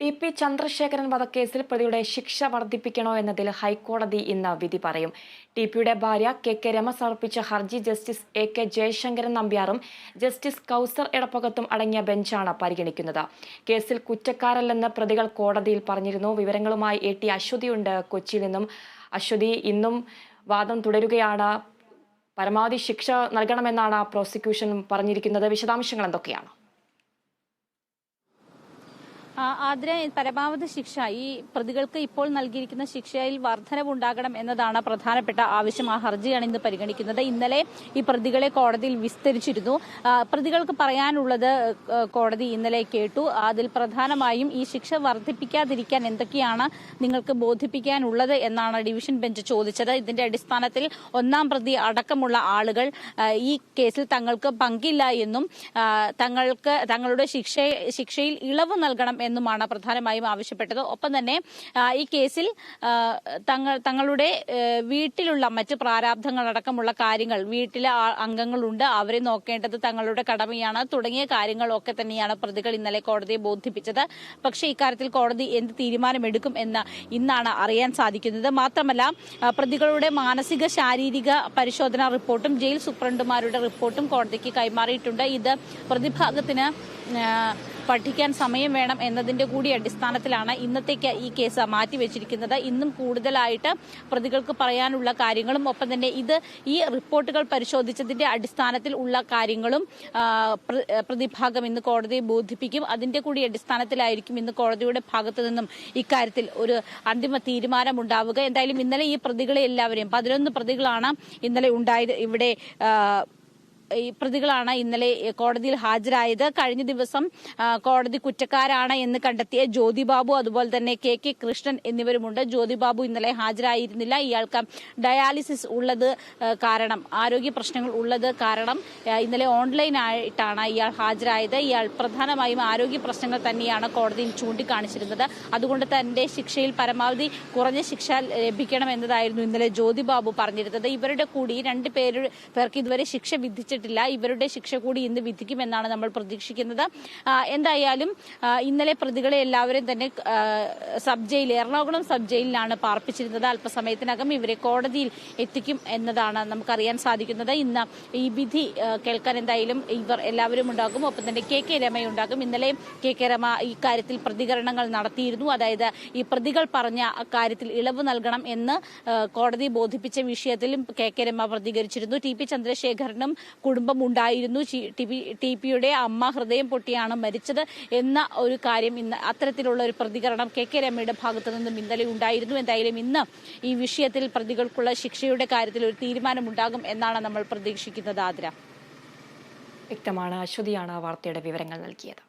TP. Chandrasekharan വധക്കേസിൽ പ്രതിയുടെ ശിക്ഷ വർദ്ധിപ്പിക്കണോ എന്നതിൽ ഹൈക്കോടതി ഇന്ന് വിധി പറയും. ടി.പിയുടെ ഭാര്യ കെ രമ സമർപ്പിച്ച ഹർജി ജസ്റ്റിസ് എ.കെ. ജയശങ്കരൻ നമ്പ്യാറും ജസ്റ്റിസ് കൗസർ എടപ്പകത്തും അടങ്ങിയ ബെഞ്ചാണ് പരിഗണിക്കുന്നത്. കേസിൽ കുറ്റക്കാരല്ലെന്ന് പ്രതികൾ കോടതിയിൽ പറഞ്ഞിരുന്നു. വിവരങ്ങളുമായി എ.ടി. അശ്വതിയുണ്ട് കൊച്ചിയിൽ നിന്നും. അശ്വതി, ഇന്നും വാദം തുടരുകയാണ്. പരമാവധി ശിക്ഷ നൽകണമെന്നാണ് പ്രോസിക്യൂഷൻ പറഞ്ഞിരിക്കുന്നത്. വിശദാംശങ്ങൾ എന്തൊക്കെയാണ്? ആതിര, പരമാവധി ശിക്ഷ ഈ പ്രതികൾക്ക് ഇപ്പോൾ നൽകിയിരിക്കുന്ന ശിക്ഷയിൽ വർധനവുണ്ടാകണം എന്നതാണ് പ്രധാനപ്പെട്ട ആവശ്യം. ആ ഹർജിയാണ് ഇന്ന് പരിഗണിക്കുന്നത്. ഇന്നലെ ഈ പ്രതികളെ കോടതിയിൽ വിസ്തരിച്ചിരുന്നു. പ്രതികൾക്ക് പറയാനുള്ളത് കോടതി ഇന്നലെ കേട്ടു. അതിൽ പ്രധാനമായും ഈ ശിക്ഷ വർദ്ധിപ്പിക്കാതിരിക്കാൻ എന്തൊക്കെയാണ് നിങ്ങൾക്ക് ബോധിപ്പിക്കാനുള്ളത് എന്നാണ് ഡിവിഷൻ ബെഞ്ച് ചോദിച്ചത്. ഇതിന്റെ അടിസ്ഥാനത്തിൽ ഒന്നാം പ്രതി അടക്കമുള്ള ആളുകൾ ഈ കേസിൽ തങ്ങൾക്ക് പങ്കില്ല എന്നും തങ്ങളുടെ ശിക്ഷയിൽ ഇളവ് നൽകണം എന്നുമാണ് പ്രധാനമായും ആവശ്യപ്പെട്ടത്. ഒപ്പം തന്നെ ഈ കേസിൽ തങ്ങളുടെ വീട്ടിലുള്ള മറ്റ് പ്രാരാബ്ധങ്ങളടക്കമുള്ള കാര്യങ്ങൾ, വീട്ടിലെ അംഗങ്ങളുണ്ട്, അവരെ നോക്കേണ്ടത് തങ്ങളുടെ കടമയാണ് തുടങ്ങിയ കാര്യങ്ങളൊക്കെ തന്നെയാണ് പ്രതികൾ ഇന്നലെ കോടതിയെ ബോധിപ്പിച്ചത്. പക്ഷേ ഇക്കാര്യത്തിൽ കോടതി എന്ത് തീരുമാനമെടുക്കും എന്ന് ഇന്നാണ് അറിയാൻ സാധിക്കുന്നത്. മാത്രമല്ല, പ്രതികളുടെ മാനസിക ശാരീരിക പരിശോധനാ റിപ്പോർട്ടും ജയിൽ സൂപ്രണ്ടുമാരുടെ റിപ്പോർട്ടും കോടതിക്ക് കൈമാറിയിട്ടുണ്ട്. ഇത് പ്രതിഭാഗത്തിന് പഠിക്കാൻ സമയം വേണം എന്നതിന്റെ കൂടി അടിസ്ഥാനത്തിലാണ് ഇന്നത്തേക്ക് ഈ കേസ് മാറ്റിവെച്ചിരിക്കുന്നത്. ഇന്നും കൂടുതലായിട്ട് പ്രതികൾക്ക് പറയാനുള്ള കാര്യങ്ങളും ഒപ്പം തന്നെ ഈ റിപ്പോർട്ടുകൾ പരിശോധിച്ചതിന്റെ അടിസ്ഥാനത്തിൽ ഉള്ള കാര്യങ്ങളും പ്രതിഭാഗം ഇന്ന് കോടതിയെ ബോധിപ്പിക്കും. അതിന്റെ കൂടി അടിസ്ഥാനത്തിലായിരിക്കും ഇന്ന് കോടതിയുടെ ഭാഗത്തു നിന്നും ഇക്കാര്യത്തിൽ ഒരു അന്തിമ തീരുമാനമുണ്ടാവുക. എന്തായാലും ഇന്നലെ ഈ പ്രതികളെ എല്ലാവരെയും 11 പ്രതികളാണ് ഇന്നലെ ഉണ്ടായത്. ഇവിടെ ഈ പ്രതികളാണ് ഇന്നലെ കോടതിയിൽ ഹാജരായത്. കഴിഞ്ഞ ദിവസം കോടതി കുറ്റക്കാരാണ് എന്ന് കണ്ടെത്തിയ ജ്യോതിബാബു, അതുപോലെ തന്നെ കെ കൃഷ്ണൻ എന്നിവരുമുണ്ട്. ജ്യോതിബാബു ഇന്നലെ ഹാജരായിരുന്നില്ല. ഇയാൾക്ക് ഡയാലിസിസ് ഉള്ളത് കാരണം, ആരോഗ്യ പ്രശ്നങ്ങൾ ഉള്ളത് കാരണം ഇന്നലെ ഓൺലൈനായിട്ടാണ് ഇയാൾ ഹാജരായത്. ഇയാൾ പ്രധാനമായും ആരോഗ്യ പ്രശ്നങ്ങൾ തന്നെയാണ് കോടതിയിൽ ചൂണ്ടിക്കാണിച്ചിരുന്നത്. അതുകൊണ്ട് തന്റെ ശിക്ഷയിൽ പരമാവധി കുറഞ്ഞ ശിക്ഷ ലഭിക്കണം എന്നതായിരുന്നു ഇന്നലെ ജ്യോതിബാബു പറഞ്ഞിരുന്നത്. ഇവരുടെ കൂടി 2 പേർക്ക് ഇതുവരെ ശിക്ഷ വിധിച്ചിട്ടില്ല. ഇവരുടെ ശിക്ഷ കൂടി ഇന്ന് വിധിക്കുമെന്നാണ് നമ്മൾ പ്രതീക്ഷിക്കുന്നത്. എന്തായാലും ഇന്നലെ പ്രതികളെ എല്ലാവരെയും തന്നെ എറണാകുളം സബ് ജയിലിലാണ് പാർപ്പിച്ചിരുന്നത്. അല്പസമയത്തിനകം ഇവരെ കോടതിയിൽ എത്തിക്കും എന്നതാണ് നമുക്കറിയാൻ സാധിക്കുന്നത്. ഇന്ന് ഈ വിധി കേൾക്കാൻ എന്തായാലും ഇവർ എല്ലാവരും ഉണ്ടാകും. ഒപ്പം തന്നെ കെ രമയുണ്ടാകും. ഇന്നലെ കെ രമ ഈ കാര്യത്തിൽ പ്രതികരണങ്ങൾ നടത്തിയിരുന്നു. അതായത് ഈ പ്രതികൾ പറഞ്ഞ കാര്യത്തിൽ ഇളവ് നൽകണം എന്ന് കോടതി ബോധിപ്പിച്ച വിഷയത്തിലും കെ രമ പ്രതികരിച്ചിരുന്നു. ടി.പി. ചന്ദ്രശേഖരനും കുടുംബം ഉണ്ടായിരുന്നു. ടി.പിയുടെ അമ്മ ഹൃദയം പൊട്ടിയാണ് മരിച്ചത് എന്ന ഒരു കാര്യം, ഇന്ന് അത്തരത്തിലുള്ള ഒരു പ്രതികരണം കെ രമയുടെ ഭാഗത്തു നിന്നും ഇന്നലെ ഉണ്ടായിരുന്നു. എന്തായാലും ഇന്ന് ഈ വിഷയത്തിൽ പ്രതികൾക്കുള്ള ശിക്ഷയുടെ കാര്യത്തിൽ ഒരു തീരുമാനമുണ്ടാകും എന്നാണ് നമ്മൾ പ്രതീക്ഷിക്കുന്നത്. ആതിര, വ്യക്തമാണ്. അശ്വതിയാണ് വാർത്തയുടെ വിവരങ്ങൾ നൽകിയത്.